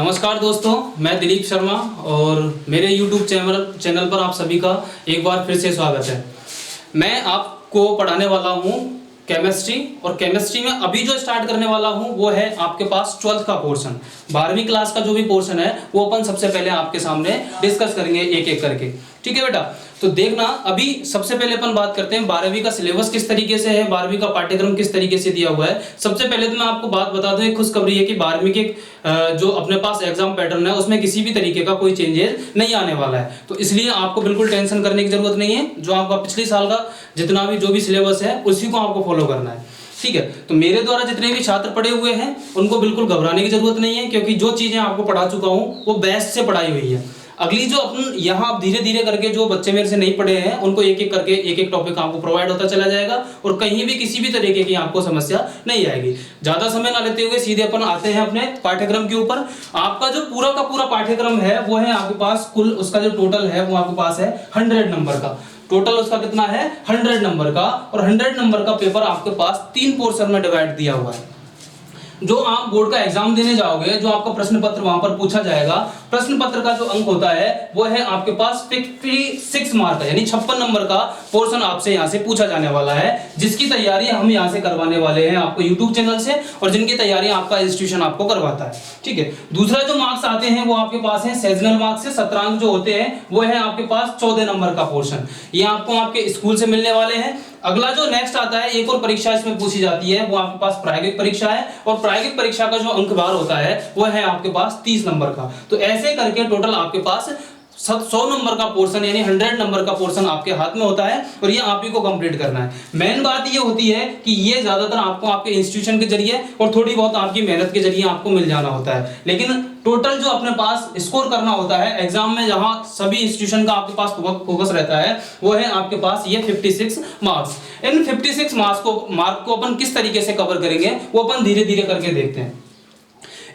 नमस्कार दोस्तों, मैं दिलीप शर्मा और मेरे YouTube चैनल पर आप सभी का एक बार फिर से स्वागत है। मैं आपको पढ़ाने वाला हूँ केमिस्ट्री, और केमिस्ट्री में अभी जो स्टार्ट करने वाला हूँ वो है आपके पास 12th का पोर्शन। 12वीं क्लास का जो भी पोर्शन है वो अपन सबसे पहले आपके सामने डिस्कस करेंगे एक एक करके। ठीक है बेटा, तो देखना अभी सबसे पहले अपन बात करते हैं 12वीं का सिलेबस किस तरीके से है, 12वीं का पाठ्यक्रम किस तरीके से दिया हुआ है। सबसे पहले तो मैं आपको बात बता दूं, एक खुशखबरी है कि 12वीं के जो अपने पास एग्जाम पैटर्न है उसमें किसी भी तरीके का कोई चेंजेस नहीं आने वाला है, तो इसलिए आपको बिल्कुल टेंशन करने की जरूरत नहीं है। जो आपका पिछले साल का जितना भी जो भी सिलेबस है उसी को आपको फॉलो करना है। ठीक है, तो मेरे द्वारा जितने भी छात्र पढ़े हुए हैं उनको बिल्कुल घबराने की जरूरत नहीं है, क्योंकि जो चीजें आपको पढ़ा चुका हूं वो बेस्ट से पढ़ाई हुई है। अगली जो अपन यहाँ धीरे धीरे करके जो बच्चे मेरे से नहीं पढ़े हैं उनको एक एक करके एक एक टॉपिक आपको प्रोवाइड होता चला जाएगा, और कहीं भी किसी भी तरीके की आपको समस्या नहीं आएगी। ज्यादा समय ना लेते हुए सीधे अपन आते हैं अपने पाठ्यक्रम के ऊपर। आपका जो पूरा का पूरा पाठ्यक्रम है वो है आपके पास, कुल उसका जो टोटल है वो आपके पास है 100 नंबर का। टोटल उसका कितना है 100 नंबर का, और 100 नंबर का पेपर आपके पास 3 पोर्शन में डिवाइड दिया हुआ है। जो आप बोर्ड का एग्जाम देने जाओगे, जो आपका प्रश्न पत्र वहां पर पूछा जाएगा, प्रश्न पत्र का जो अंक होता है वो है आपके पास 56 मार्क का, यानी 56 नंबर का पोर्शन आपसे यहां से पूछा जाने वाला है, जिसकी तैयारी हम यहां से करवाने वाले हैं आपको यूट्यूब चैनल से, और जिनकी तैयारी आपका इंस्टीट्यूशन आपको करवाता है। ठीक है, दूसरा जो मार्क्स आते हैं वो आपके पास है सेजनल मार्क्स से, सत्रांक जो होते हैं वो है आपके पास 14 नंबर का पोर्शन, ये आपको आपके स्कूल से मिलने वाले हैं। अगला जो नेक्स्ट आता है, एक और परीक्षा इसमें पूछी जाती है, वो आपके पास प्रायोगिक परीक्षा है, और प्रायोगिक परीक्षा का जो अंक भार होता है वो है आपके पास 30 नंबर का। तो ऐसे करके टोटल आपके पास 100 नंबर का पोर्शन यानी 100 नंबर का पोर्शन आपके हाथ में होता है, और ये आप ही को कंप्लीट करना है। मेन बात ये होती है कि ये ज्यादातर आपको आपके इंस्टीट्यूशन के जरिए और थोड़ी बहुत आपकी मेहनत के जरिए आपको मिल जाना होता है, लेकिन टोटल जो अपने पास स्कोर करना होता है एग्जाम में, जहां सभी इंस्टीट्यूशन का आपके पास फोकस रहता है, वो है आपके पास ये 56 मार्क्स। इन 56 मार्क को अपन किस तरीके से कवर करेंगे वो अपन धीरे धीरे करके देखते हैं।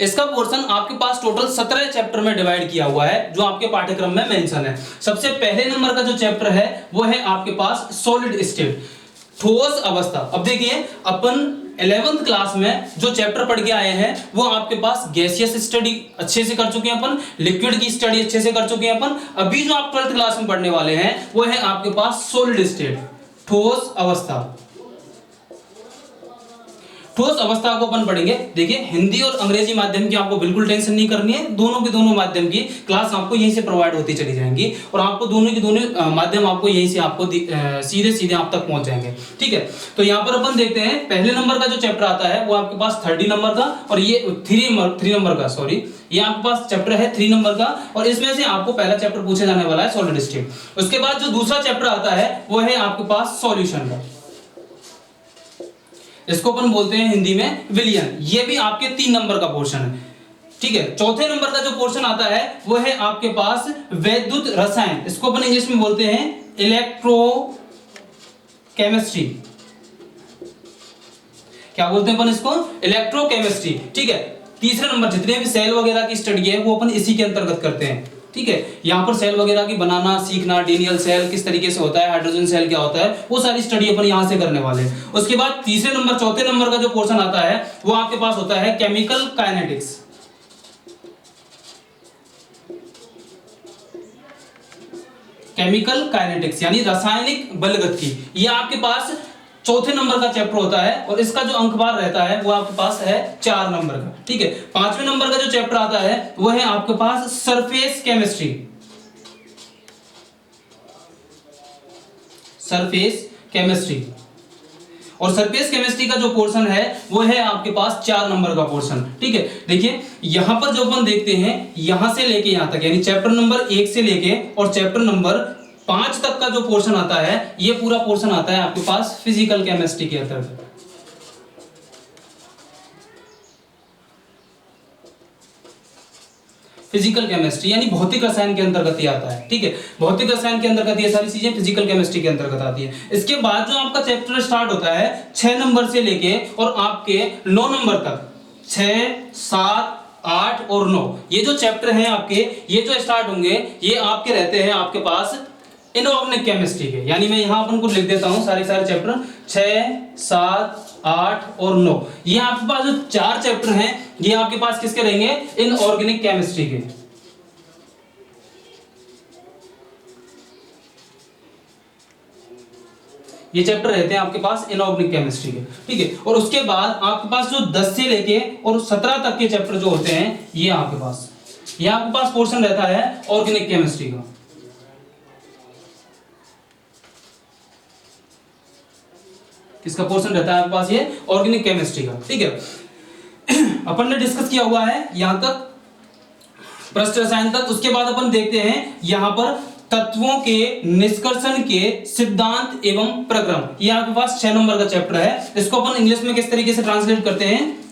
इसका पोर्शन आपके पास टोटल 17 चैप्टर में डिवाइड किया हुआ है, जो आपके पाठ्यक्रम में मेंशन है। सबसे पहले नंबर का जो चैप्टर है वो है आपके पास सॉलिड स्टेट, ठोस अवस्था। अब देखिए, अपन 11th क्लास में जो चैप्टर पढ़ के आए हैं वो आपके पास गैसियस स्टडी अच्छे से कर चुके हैं अपन, लिक्विड की स्टडी अच्छे से कर चुके हैं अपन। अभी जो आप 12th क्लास में पढ़ने वाले हैं वो है आपके पास सॉलिड स्टेट, ठोस अवस्था। ठोस अवस्था को अपन पढ़ेंगे। देखिए, हिंदी और अंग्रेजी माध्यम की आपको बिल्कुल टेंशन नहीं करनी है, दोनों के दोनों माध्यम की क्लास आपको यहीं से प्रोवाइड होती चली जाएंगी, और आपको दोनों की दोनों माध्यम आपको यहीं से आपको सीधे सीधे आप तक पहुंच जाएंगे। ठीक है, तो यहाँ पर अपन देखते हैं पहले नंबर का जो चैप्टर आता है वो आपके पास 30 नंबर का, और ये 3 नंबर का, सॉरी, ये आपके पास चैप्टर है 3 नंबर का, और इसमें से आपको पहला चैप्टर पूछा जाने वाला है सॉलिड स्टेट। उसके बाद जो दूसरा चैप्टर आता है वो है आपके पास सॉल्यूशन का, इसको अपन बोलते हैं हिंदी में विलयन। ये भी आपके 3 नंबर का पोर्शन है। ठीक है, चौथे नंबर का जो पोर्शन आता है वो है आपके पास वैद्युत रसायन, इसको अपन इंग्लिश में बोलते हैं इलेक्ट्रोकेमिस्ट्री। क्या बोलते हैं अपन इसको? इलेक्ट्रोकेमिस्ट्री। ठीक है, तीसरे नंबर जितने भी सेल वगैरह की स्टडी है वो अपन इसी के अंतर्गत करते हैं। ठीक है, यहाँ पर सेल वगैरह की बनाना सीखना, डीनियल सेल किस तरीके से होता है, हाइड्रोजन सेल क्या होता है, वो सारी स्टडी अपन यहाँ से करने वाले हैं। उसके बाद तीसरे नंबर चौथे नंबर का जो पोर्शन आता है वो आपके पास होता है केमिकल काइनेटिक्स। केमिकल काइनेटिक्स यानी रासायनिक बलगति, ये आपके पास चौथे नंबर का चैप्टर होता है, और इसका जो अंक भार रहता है वो आपके पास है 4 नंबर का। ठीक है, 5वें नंबर का जो चैप्टर आता है वो है आपके पास सरफेस केमिस्ट्री। सरफेस केमिस्ट्री, और सरफेस केमिस्ट्री का जो पोर्शन है वो है आपके पास 4 नंबर का पोर्शन। ठीक है, देखिए यहां पर जो अपन देखते हैं यहां से लेके यहां तक, यानी चैप्टर नंबर 1 से लेके और चैप्टर नंबर 5 तक का जो पोर्शन आता है, ये पूरा पोर्शन आता है आपके पास फिजिकल केमिस्ट्री के अंतर्गत। फिजिकल केमिस्ट्री यानी भौतिक रसायन के अंतर्गत ही आता है। ठीक है, भौतिक रसायन के अंतर्गत ये सारी चीजें फिजिकल केमिस्ट्री के अंतर्गत आती है। इसके बाद जो आपका चैप्टर स्टार्ट होता है 6 नंबर से लेके और आपके 9 नंबर तक, 6, 7, 8 और 9, ये जो चैप्टर हैं आपके, ये जो स्टार्ट होंगे ये आपके रहते हैं आपके पास इनऑर्गेनिक केमिस्ट्री के, यानी मैं यहाँ अपन को लिख देता हूँ सारे चैप्टर 6, 7, 8 और 9। ये आपके पास जो 4 चैप्टर हैं ये आपके पास किसके रहेंगे? इनऑर्गेनिक केमिस्ट्री के। ये चैप्टर रहते हैं आपके पास इनऑर्गेनिक केमिस्ट्री के, ठीक है। और उसके बाद आपके पास जो 10 से लेके और 17 तक के चैप्टर जो होते हैं ये आपके पास पोर्शन रहता है ऑर्गेनिक केमिस्ट्री का। किसका पोर्शन रहता है आपके पास? ये ऑर्गेनिक केमिस्ट्री का, ठीक है। अपन ने डिस्कस किया हुआ है यहां तक, पृष्ठ रसायन तक। उसके बाद अपन देखते हैं यहां पर तत्वों के निष्कर्षण के सिद्धांत एवं प्रक्रम। ये आपके पास 6 नंबर का चैप्टर है। इसको अपन इंग्लिश में किस तरीके से ट्रांसलेट करते हैं?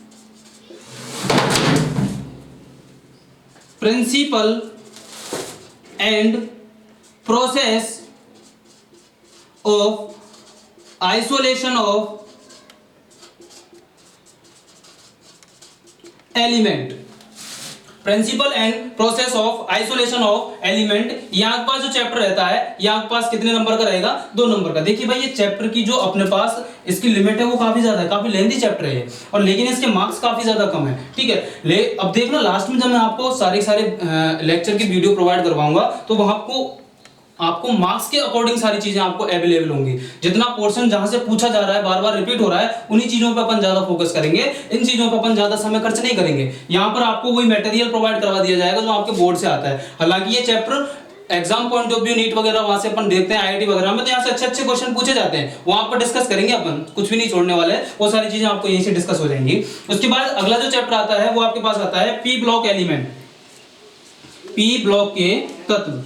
Principle and process of isolation of element. Principle and process of isolation of element, यहां के पास जो चैप्टर रहता है ये आपके पास कितने नंबर का रहेगा? 2 नंबर का। देखिए भाई, ये चैप्टर की जो अपने पास इसकी लिमिट है वो काफी ज्यादा है, काफी लेंथी चैप्टर है और लेकिन इसके मार्क्स काफी ज्यादा कम है, ठीक है। अब देखना लास्ट में जब मैं आपको सारे लेक्चर की वीडियो प्रोवाइड करवाऊंगा तो वहां आपको मार्क्स के अकॉर्डिंग सारी चीजें आपको अवेलेबल होंगी। जितना पोर्शन जहां से पूछा जा रहा है, बार बार रिपीट हो रहा है, उन्हीं चीजों पे अपन ज्यादा फोकस करेंगे, इन चीजों पे अपन ज्यादा समय खर्च नहीं करेंगे। यहां पर आपको वही मटेरियल प्रोवाइड करवा दिया जाएगा जो आपके बोर्ड से आता है। हालांकि ये chapter exam point of view, NEET वगैरह वहां से अपन देखते हैं, आईआईटी वगैरह में तो यहाँ से अच्छे क्वेश्चन पूछे जाते हैं, वहां पर डिस्कस करेंगे अपन, कुछ भी नहीं छोड़ने वाले, वो सारी चीजें आपको यहीं से डिस्कस हो जाएंगी। उसके बाद अगला जो चैप्टर आता है वो आपके पास आता है P block element, P block के तत्व।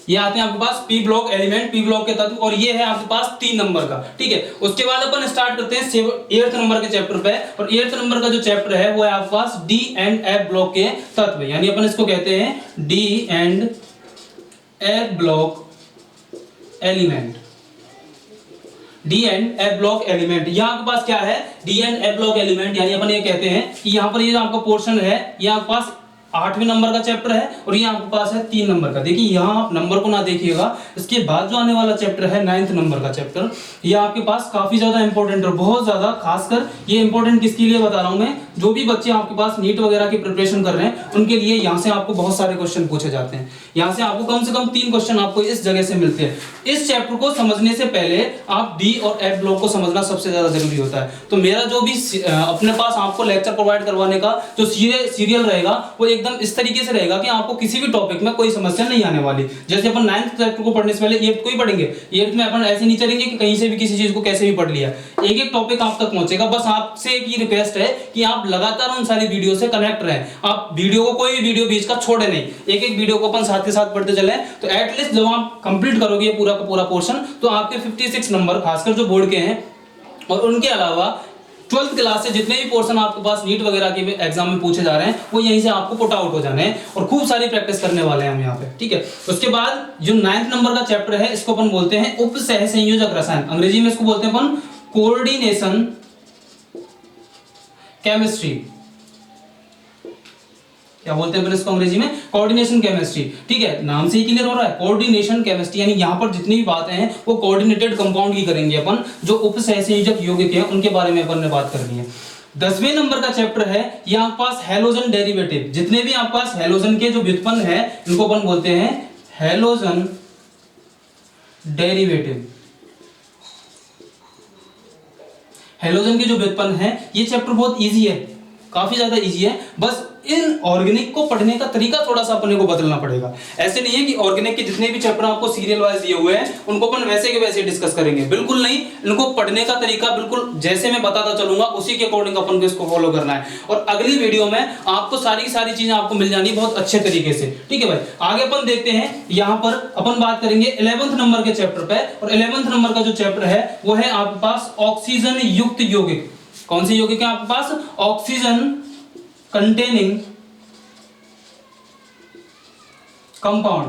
ये आते हैं आपके पास P block element, P block के तत्व, और ये है आपके पास 3 नंबर का, ठीक है। उसके बाद अपन स्टार्ट करते हैं 8th नंबर के चैप्टर पे, और 8th नंबर का जो चैप्टर है वो है आपके पास डी एंड एफ ब्लॉक के तत्व, यानी अपन इसको कहते हैं D and F block element. D and F block element, यहाँ आपके पास क्या है? D and F block element, यानी अपन ये कहते हैं कि यहाँ पर ये जो आपका पोर्शन है ये आपके पास 8वें नंबर का चैप्टर है और ये आपके पास है 3 नंबर का। देखिए यहाँ आप नंबर को ना देखिएगा, इसके बाद जो आने वाला चैप्टर है 9th नंबर का चैप्टर, ये आपके पास काफी ज्यादा इंपॉर्टेंट है, बहुत ज्यादा। खासकर ये इंपॉर्टेंट किसके लिए बता रहा हूं मैं? जो भी बच्चे आपके पास नीट वगैरह की प्रिपरेशन कर रहे हैं उनके लिए यहाँ से आपको बहुत सारे क्वेश्चन पूछे जाते हैं। यहाँ से आपको कम से कम 3 क्वेश्चन आपको इस जगह से मिलते हैं। इस चैप्टर को समझने से पहले आप डी और एफ ब्लॉक को समझना सबसे ज्यादा जरूरी होता है। तो मेरा जो भी अपने पास आपको लेक्चर प्रोवाइड करवाने का जो सीरियल रहेगा वो एकदम इस तरीके से रहेगा कि आपको किसी भी टॉपिक में कोई समस्या नहीं आने वाली। जैसे अपन 9th चैप्टर को पढ़ने से पहले 8th को ही पढ़ेंगे, 8th में अपन ऐसे नहीं चलेंगे कि कहीं से भी किसी चीज को कैसे भी पढ़ लिया, एक टॉपिक आप तक पहुंचेगा। बस आपसे एक ही रिक्वेस्ट है कि आप लगातार उन सारी वीडियो से कनेक्ट रहें, आप वीडियो को कोई भी वीडियो बीच का छोड़े नहीं, एक वीडियो को अपन साथ के साथ पढ़ते चले, तो एटलीस्ट जब आप कंप्लीट करोगे ये पूरा का पूरा पोर्शन तो आपके 56 नंबर खासकर जो बोर्ड के हैं और उनके अलावा 12th क्लास से जितने भी पोर्शन आपके पास नीट वगैरह के एग्जाम में पूछे जा रहे हैं वो यहीं से आपको पुट आउट हो जाने हैं और खूब सारी प्रैक्टिस करने वाले हैं हम यहाँ पे, ठीक है। उसके बाद जो 9th नंबर का चैप्टर है इसको अपन बोलते हैं उप सह संयोजक रसायन, अंग्रेजी में इसको बोलते हैं अपन कोऑर्डिनेशन केमिस्ट्री। क्या बोलते हैं अपन इसको अंग्रेजी में? कोऑर्डिनेशन केमिस्ट्री, ठीक है। नाम से ही क्लियर हो रहा है, कोऑर्डिनेशन केमिस्ट्री, यानी यहाँ पर जितनी भी बातें हैं वो कोऑर्डिनेटेड कंपाउंड की करेंगे अपन, जो उपसहसंयोजक यौगिक हैं उनके बारे में अपन ने बात करनी है। 10वें नंबर का चैप्टर है ये आपके पास हैलोजन डेरिवेटिव। जितने भी आपके पास हैलोजन के जो व्युत्पन्न है इनको अपन बोलते हैं हैलोजन डेरिवेटिव। हैलोजन के जो व्युत्पन्न है ये चैप्टर बहुत इजी है, काफी ज्यादा इजी है। बस इन ऑर्गेनिक को पढ़ने का तरीका थोड़ा सा अपने को बदलना पड़ेगा। ऐसे नहीं है कि ऑर्गेनिक के जितने भी चैप्टर आपको सीरियल वाइज दिए हुए हैं उनको अपन वैसे के वैसे डिस्कस करेंगे, बिल्कुल नहीं। इनको पढ़ने का तरीका बिल्कुल जैसे मैं बताता चलूंगा उसी के अकॉर्डिंग अपन को इसको फॉलो करना है और अगली वीडियो में आपको सारी की सारी चीजें आपको मिल जानी बहुत अच्छे तरीके से, ठीक है भाई। आगे अपन देखते हैं, यहां पर अपन बात करेंगे 11th नंबर के चैप्टर पे, और 11th नंबर का जो चैप्टर है वो है आपके पास ऑक्सीजन युक्त यौगिक। कौन सी यौगिक है आपके पास? Oxygen containing compound.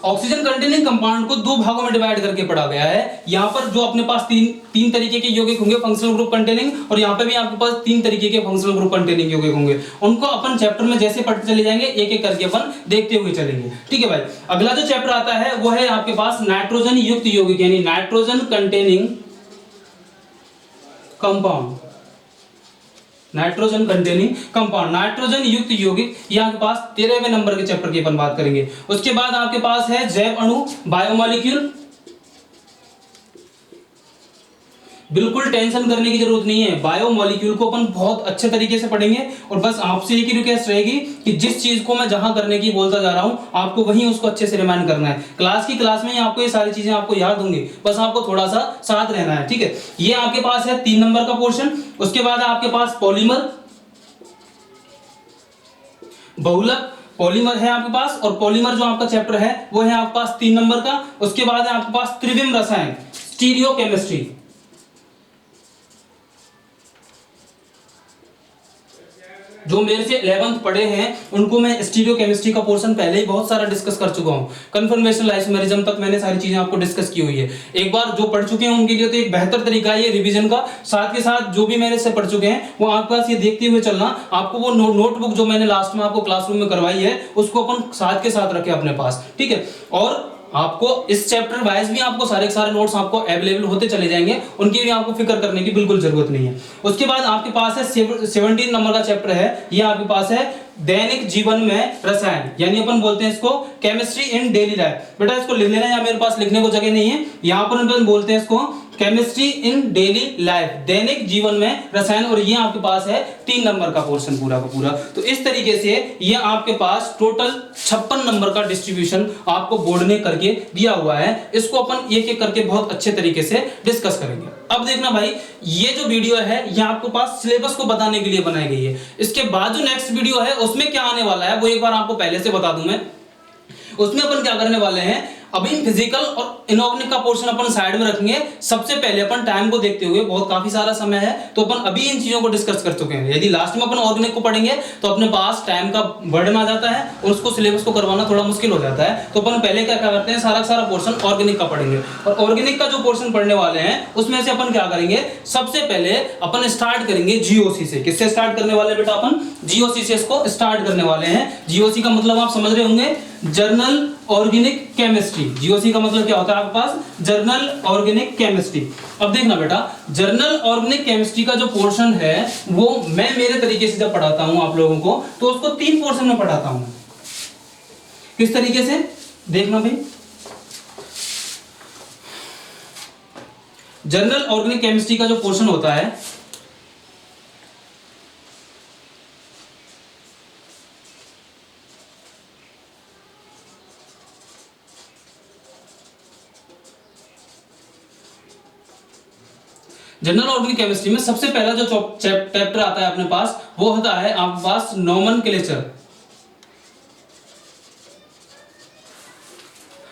Oxygen containing compound को दो भागों में डिवाइड करके पढ़ा गया है। यहाँ पर जो अपने पास तीन तरीके के यौगिक होंगे फंक्शनल ग्रुप कंटेनिंग, और यहाँ पे भी आपके पास तीन तरीके के फंक्शनल ग्रुप कंटेनिंग यौगिक होंगे। उनको अपन चैप्टर में जैसे पढ़ते चले जाएंगे, एक एक करके अपन देखते हुए चलेंगे। ठीक है भाई, अगला जो चैप्टर आता है वो है आपके पास नाइट्रोजन युक्त यौगिक, यानी nitrogen containing compound. Nitrogen containing compound, nitrogen युक्त यौगिक, ये आपके पास 13वें नंबर के चैप्टर की अपन बात करेंगे। उसके बाद आपके पास है जैव अणु, बायोमोलिक्यूल। बिल्कुल टेंशन करने की जरूरत नहीं है, बायोमोलिक्यूल को अपन बहुत अच्छे तरीके से पढ़ेंगे। और बस आपसे एक ही रिक्वेस्ट रहेगी कि जिस चीज को मैं जहां करने की बोलता जा रहा हूं, आपको वहीं उसको अच्छे से रिमाइंड करना है। क्लास में ही आपको ये सारी चीजें आपको याद होंगी, बस आपको थोड़ा सा साथ रहना है। ठीक है, ये आपके पास है 3 नंबर का पोर्शन। उसके बाद आपके पास पॉलीमर, बहुलक पॉलीमर है आपके पास, और पॉलीमर जो आपका चैप्टर है वो है आपके पास 3 नंबर का। उसके बाद है आपके पास त्रिविम रसायन, स्टीरियोकेमिस्ट्री। जो मेरे से 11th पढ़े हैं उनको मैं स्टीरियोकेमिस्ट्री का पोर्शन पहले ही बहुत सारा डिस्कस कर चुका हूं। कन्फर्मेशनल आइसोमेरिज्म तक मैंने सारी चीजें आपको डिस्कस की हुई है। एक बार जो पढ़ चुके हैं उनके लिए तो एक बेहतर तरीका है ये रिवीजन का। साथ के साथ जो भी मेरे से पढ़ चुके हैं वो आपके पास ये देखते हुए चलना, आपको वो नोटबुक जो मैंने लास्ट में आपको क्लासरूम में करवाई है उसको अपन साथ के साथ रखें अपने पास। ठीक है, और आपको इस चैप्टर वाइज भी आपको सारे के सारे नोट्स आपको अवेलेबल होते चले जाएंगे, उनकी भी आपको फिक्र करने की बिल्कुल जरूरत नहीं है। उसके बाद आपके पास है 17 नंबर का चैप्टर है, ये आपके पास है दैनिक जीवन में रसायन, यानी अपन बोलते हैं इसको केमिस्ट्री इन डेली लाइफ। बेटा इसको लिख लेना, यहाँ मेरे पास लिखने को जगह नहीं है, यहाँ पर अपन बोलते हैं इसको केमिस्ट्री इन डेली लाइफ, दैनिक जीवन में रसायन। और ये आपके पास है 3 नंबर का पोर्शन पूरा का पूरा। तो इस तरीके से ये आपके पास टोटल 56 नंबर का डिस्ट्रीब्यूशन आपको बोर्ड ने करके दिया हुआ है। इसको अपन एक एक करके बहुत अच्छे तरीके से डिस्कस करेंगे। अब देखना भाई, ये जो वीडियो है ये आपको पास सिलेबस को बताने के लिए बनाई गई है। इसके बाद जो नेक्स्ट वीडियो है उसमें क्या आने वाला है वो एक बार आपको पहले से बता दूं मैं। उसमें अपन क्या करने वाले हैं, अभी फिजिकल और इनऑर्गेनिक का पोर्शन अपन साइड में रखेंगे। सबसे पहले अपन टाइम को देखते हुए, बहुत काफी सारा समय है तो अपन अभी इन चीजों को डिस्कस कर चुके हैं। यदि लास्ट में अपन ऑर्गेनिक को पढ़ेंगे तो अपने पास टाइम का बर्डन आ जाता है और उसको सिलेबस को करवाना थोड़ा मुश्किल हो जाता है। तो अपन पहले क्या करते हैं, सारा सारा पोर्शन ऑर्गेनिक का पढ़ेंगे। और ऑर्गेनिक का जो पोर्शन पढ़ने वाले हैं उसमें से अपन क्या करेंगे, सबसे पहले अपन स्टार्ट करेंगे जीओसी से। किससे स्टार्ट करने वाले बेटा, अपन जीओसी से इसको स्टार्ट करने वाले हैं। जीओसी का मतलब आप समझ रहे होंगे, जर्नल ऑर्गेनिक केमिस्ट्री। जीओसी का मतलब क्या होता है आपके पास, जर्नल ऑर्गेनिक केमिस्ट्री। अब देखना बेटा, जर्नल ऑर्गेनिक केमिस्ट्री का जो पोर्शन है वो मैं मेरे तरीके से जब पढ़ाता हूं आप लोगों को तो उसको 3 पोर्शन में पढ़ाता हूं। किस तरीके से देखना भाई, जर्नल ऑर्गेनिक केमिस्ट्री का जो पोर्शन होता है जनरल ऑर्गेनिक केमिस्ट्री में सबसे पहला जो चैप्टर आता है अपने पास वो होता है आपके पास नोमेनक्लेचर।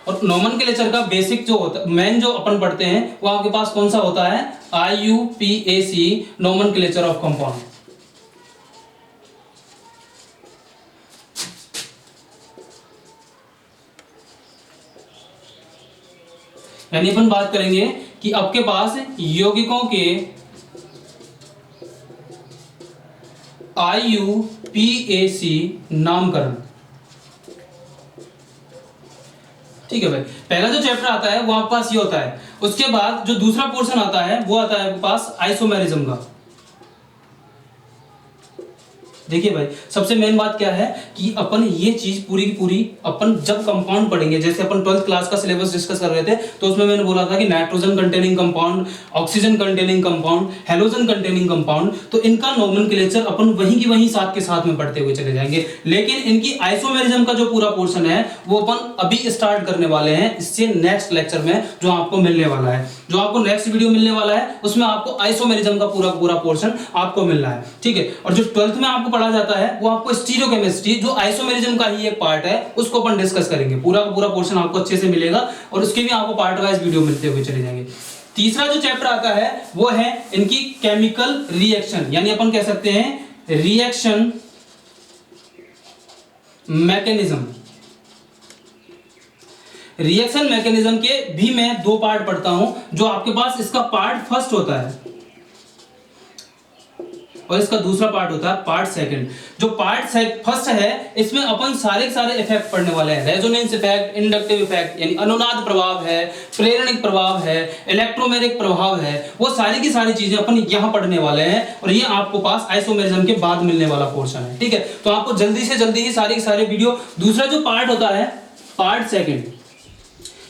और नोमेनक्लेचर का बेसिक जो होता है, मेन जो अपन पढ़ते हैं वो आपके पास कौन सा होता है, IUPAC, नोमेनक्लेचर ऑफ कंपाउंड। यानी अपन बात करेंगे कि आपके पास यौगिकों के IUPAC नामकरण। ठीक है भाई, पहला जो चैप्टर आता है वो आपके पास ये होता है। उसके बाद जो दूसरा पोर्शन आता है वो आता है आपके पास आइसोमेरिज्म का। देखिए भाई, सबसे मेन बात क्या है कि अपन ये चीज पूरी की पूरी अपन जब कंपाउंड पढ़ेंगे, जैसे अपन 12th क्लास का सिलेबस डिस्कस कर रहे थे तो उसमें मैंने बोला था कि nitrogen containing compound, oxygen containing compound, halogen containing compound, तो इनका नोमेनक्लेचर अपन वहीं की वहीं साथ के साथ में पढ़ते हुए चले जाएंगे। लेकिन इनकी आइसोमेरिज्म का जो पूरा पोर्शन है वो अपन अभी स्टार्ट करने वाले हैं। इससे नेक्स्ट लेक्चर में जो आपको मिलने वाला है, जो आपको नेक्स्ट वीडियो मिलने वाला है उसमें आपको आइसोमेरिज्म का पूरा पोर्शन आपको मिलना है। ठीक है, और जो 12th में आपको पढ़ा जाता है वो आपको स्टीरियोकेमिस्ट्री, जो आइसोमेरिज्म का ही एक पार्ट है, उसको अपन डिस्कस करेंगे। पूरा का पूरा पोर्शन आपको अच्छे से मिलेगा और उसके भी आपको पार्ट वाइज वीडियो मिलते हुए चले जाएंगे। तीसरा जो चैप्टर आता है वो है इनकी केमिकल रिएक्शन, यानी अपन कह सकते हैं रिएक्शन मैकेनिज्म। रिएक्शन मैकेनिज्म के भी मैं 2 पार्ट पढ़ता हूं, जो आपके पास इसका पार्ट फर्स्ट होता है और इसका दूसरा पार्ट होता है पार्ट सेकंड। जो पार्ट फर्स्ट है इसमें अपन सारे के सारे इफेक्ट पढ़ने वाले हैं। रेजोनेंस इफेक्ट, इंडक्टिव इफेक्ट यानी अनुनाद प्रभाव है, प्रेरणिक प्रभाव है, इलेक्ट्रोमैग्नेटिक प्रभाव है, वो सारी की सारी चीजें अपन यहाँ पढ़ने वाले हैं और ये आपको पास आइसोमेरिज्म के बाद मिलने वाला पोर्शन है। ठीक है, तो आपको जल्दी से जल्दी ही सारे के सारे वीडियो। दूसरा जो पार्ट होता है पार्ट सेकंड,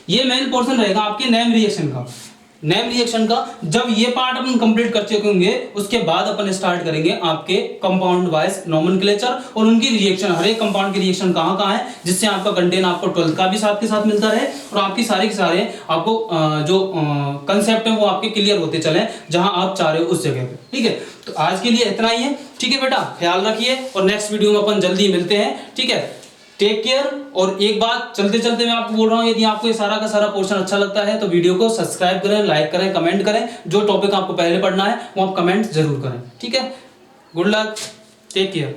ये मेन पोर्शन रहेगा आपके नेम रिएक्शन का। नेम रिएक्शन का जब ये पार्ट अपन कंप्लीट कर चुके होंगे उसके बाद अपन स्टार्ट करेंगे आपके कंपाउंड वाइज नोमेनक्लेचर और उनकी रिएक्शन, हर एक कंपाउंड की रिएक्शन कहाँ कहाँ है, जिससे आपका कंटेंट आपको 12th का भी साथ के साथ मिलता रहे और आपकी सारे के सारे आपको जो कंसेप्ट है वो आपके क्लियर होते चले जहां आप चाह रहे हो उस जगह पे। ठीक है, तो आज के लिए इतना ही है। ठीक है बेटा, ख्याल रखिए और नेक्स्ट वीडियो में अपन जल्दी मिलते हैं। ठीक है, टेक केयर। और एक बात चलते चलते मैं आपको बोल रहा हूं, यदि आपको ये सारा का सारा पोर्शन अच्छा लगता है तो वीडियो को सब्सक्राइब करें, लाइक करें, कमेंट करें। जो टॉपिक आपको पहले पढ़ना है वो आप कमेंट जरूर करें। ठीक है, गुड लक, टेक केयर।